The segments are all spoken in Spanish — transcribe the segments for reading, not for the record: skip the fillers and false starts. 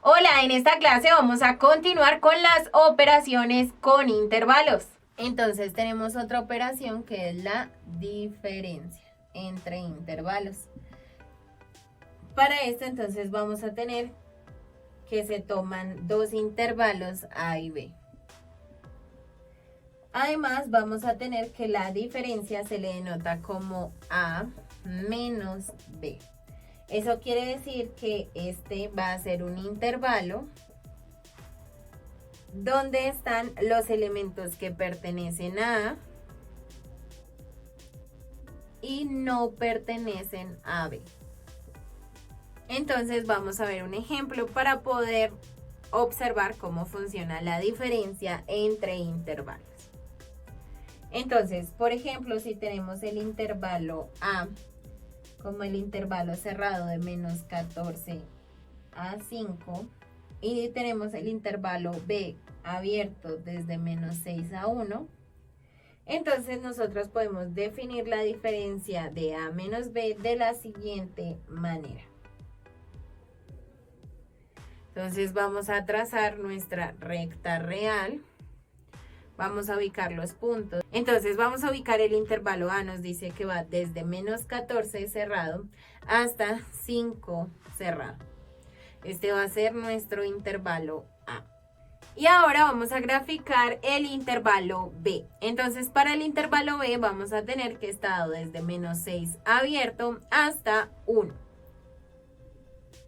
Hola, en esta clase vamos a continuar con las operaciones con intervalos. Entonces tenemos otra operación que es la diferencia entre intervalos. Para esto entonces vamos a tener que se toman dos intervalos A y B. Además vamos a tener que la diferencia se le denota como A menos B. Eso quiere decir que este va a ser un intervalo donde están los elementos que pertenecen a A y no pertenecen a B. Entonces vamos a ver un ejemplo para poder observar cómo funciona la diferencia entre intervalos. Entonces, por ejemplo, si tenemos el intervalo A como el intervalo cerrado de menos 14 a 5 y tenemos el intervalo B abierto desde menos 6 a 1, entonces nosotros podemos definir la diferencia de A menos B de la siguiente manera. Entonces vamos a trazar nuestra recta real. Vamos a ubicar los puntos. Entonces vamos a ubicar el intervalo A, nos dice que va desde menos 14 cerrado hasta 5 cerrado. Este va a ser nuestro intervalo A. Y ahora vamos a graficar el intervalo B. Entonces para el intervalo B vamos a tener que estar desde menos 6 abierto hasta 1.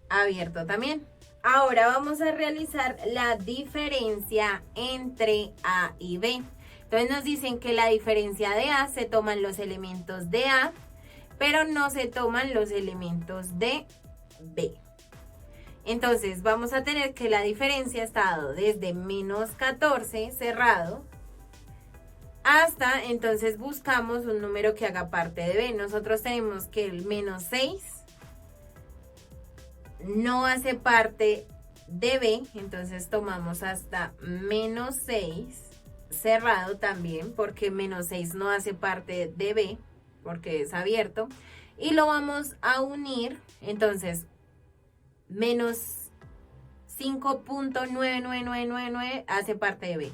Abierto también. Ahora vamos a realizar la diferencia entre A y B. Entonces nos dicen que la diferencia de A se toman los elementos de A, pero no se toman los elementos de B. Entonces vamos a tener que la diferencia está dado desde menos 14 cerrado hasta, entonces buscamos un número que haga parte de B. Nosotros tenemos que el menos 6 no hace parte de B, entonces tomamos hasta menos 6 cerrado también, porque menos 6 no hace parte de B, porque es abierto, y lo vamos a unir, entonces menos 5.99999 hace parte de B.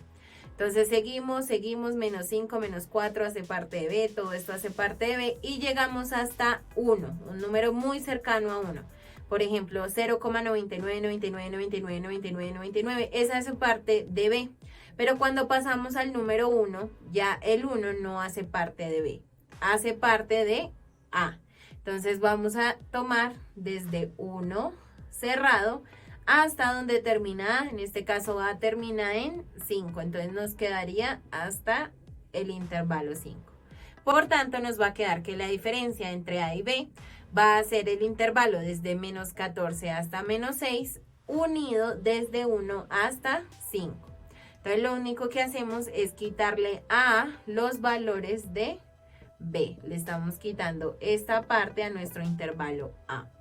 Entonces seguimos, menos 5, menos 4 hace parte de B, todo esto hace parte de B, y llegamos hasta 1, un número muy cercano a 1. Por ejemplo, 0,9999999999, esa es parte de B. Pero cuando pasamos al número 1, ya el 1 no hace parte de B, hace parte de A. Entonces vamos a tomar desde 1 cerrado hasta donde termina A. En este caso A termina en 5, entonces nos quedaría hasta el intervalo 5. Por tanto, nos va a quedar que la diferencia entre A y B va a ser el intervalo desde menos 14 hasta menos 6, unido desde 1 hasta 5. Entonces, lo único que hacemos es quitarle a A los valores de B. Le estamos quitando esta parte a nuestro intervalo A.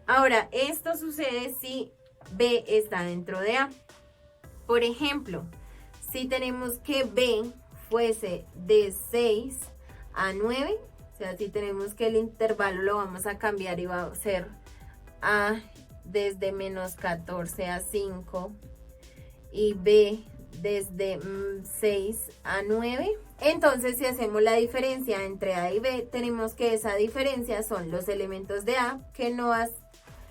Ahora, esto sucede si B está dentro de A. Por ejemplo, si tenemos que B fuese de 6 a 9, o sea, si tenemos que el intervalo lo vamos a cambiar y va a ser A desde menos 14 a 5 y B desde 6 a 9. Entonces, si hacemos la diferencia entre A y B, tenemos que esa diferencia son los elementos de A,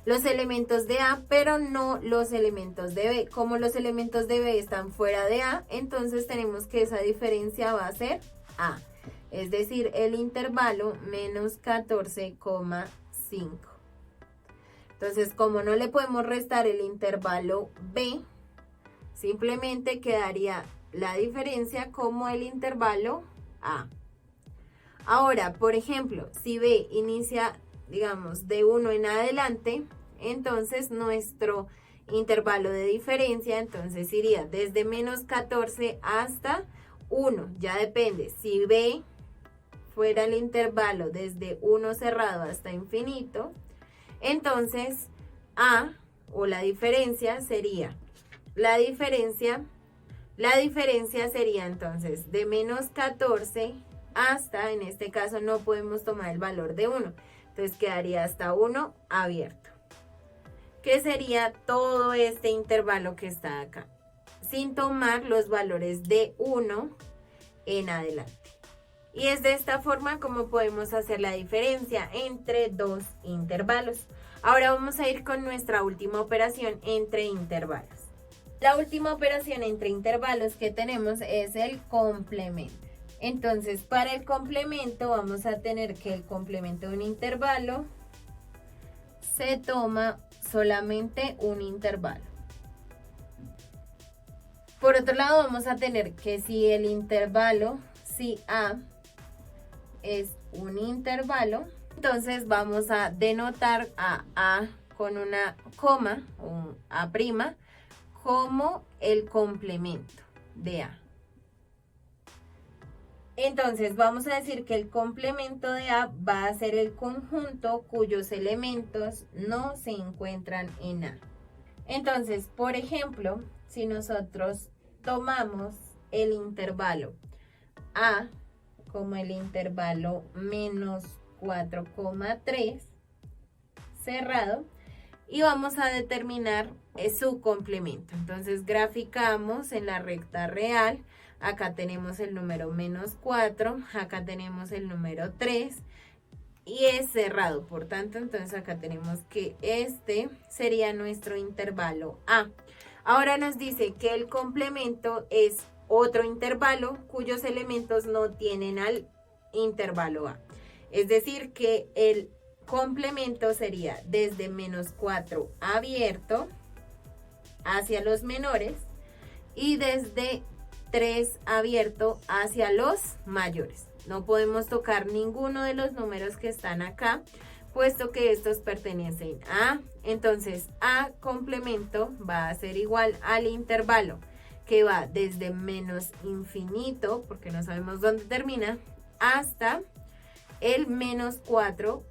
los elementos de A, pero no los elementos de B. Como los elementos de B están fuera de A, entonces tenemos que esa diferencia va a ser A. Es decir, el intervalo menos 14,5. Entonces, como no le podemos restar el intervalo B, simplemente quedaría la diferencia como el intervalo A. Ahora, por ejemplo, si B inicia, digamos, de 1 en adelante, entonces nuestro intervalo de diferencia entonces iría desde menos 14 hasta 1. Ya depende, si B fuera el intervalo desde 1 cerrado hasta infinito, entonces A o la diferencia sería, la diferencia sería entonces de menos 14 hasta, en este caso no podemos tomar el valor de 1, entonces quedaría hasta 1 abierto. que sería todo este intervalo que está acá, sin tomar los valores de 1 en adelante. Y es de esta forma como podemos hacer la diferencia entre dos intervalos. Ahora vamos a ir con nuestra última operación entre intervalos. La última operación entre intervalos que tenemos es el complemento. Entonces, para el complemento vamos a tener que el complemento de un intervalo se toma solamente un intervalo. Por otro lado, vamos a tener que si el intervalo, si A es un intervalo, entonces vamos a denotar a A con una coma, o A', como el complemento de A. Entonces vamos a decir que el complemento de A va a ser el conjunto cuyos elementos no se encuentran en A. Entonces, por ejemplo, si nosotros tomamos el intervalo A como el intervalo menos 4,3 cerrado y vamos a determinar su complemento. Entonces graficamos en la recta real. Acá tenemos el número menos 4, acá tenemos el número 3 y es cerrado. Por tanto, entonces acá tenemos que este sería nuestro intervalo A. Ahora nos dice que el complemento es otro intervalo cuyos elementos no tienen al intervalo A. Es decir, que el complemento sería desde menos 4 abierto hacia los menores y desde 3 abierto hacia los mayores. No podemos tocar ninguno de los números que están acá, puesto que estos pertenecen a A. Entonces, A complemento va a ser igual al intervalo que va desde menos infinito, porque no sabemos dónde termina, hasta el menos 4,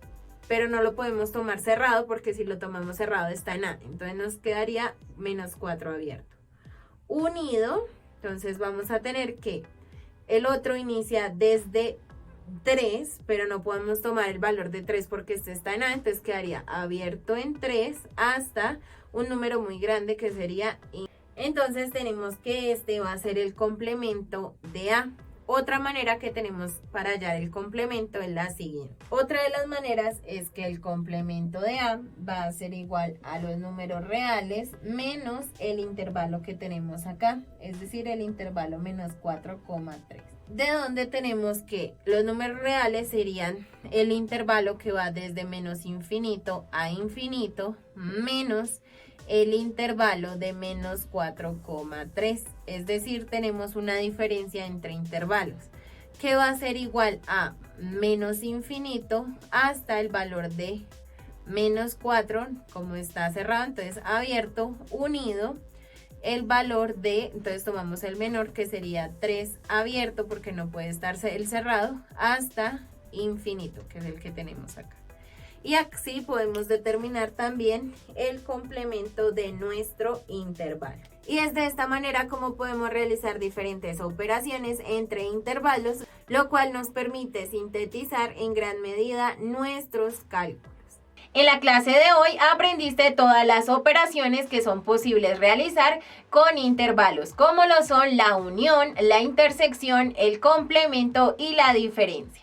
pero no lo podemos tomar cerrado, porque si lo tomamos cerrado está en A. Entonces nos quedaría menos 4 abierto. Unido, entonces vamos a tener que el otro inicia desde 3, pero no podemos tomar el valor de 3 porque este está en A, entonces quedaría abierto en 3 hasta un número muy grande que sería I. Entonces tenemos que este va a ser el complemento de A. Otra manera que tenemos para hallar el complemento es la siguiente. Otra de las maneras es que el complemento de A va a ser igual a los números reales menos el intervalo que tenemos acá, es decir, el intervalo menos 4,3. De donde tenemos que los números reales serían el intervalo que va desde menos infinito a infinito menos el intervalo de menos 4,3. Es decir, tenemos una diferencia entre intervalos que va a ser igual a menos infinito hasta el valor de menos 4, como está cerrado, entonces abierto, unido el valor de, entonces tomamos el menor que sería 3 abierto porque no puede estar el cerrado, hasta infinito, que es el que tenemos acá. Y así podemos determinar también el complemento de nuestro intervalo. Y es de esta manera como podemos realizar diferentes operaciones entre intervalos, lo cual nos permite sintetizar en gran medida nuestros cálculos. En la clase de hoy aprendiste todas las operaciones que son posibles realizar con intervalos, como lo son la unión, la intersección, el complemento y la diferencia.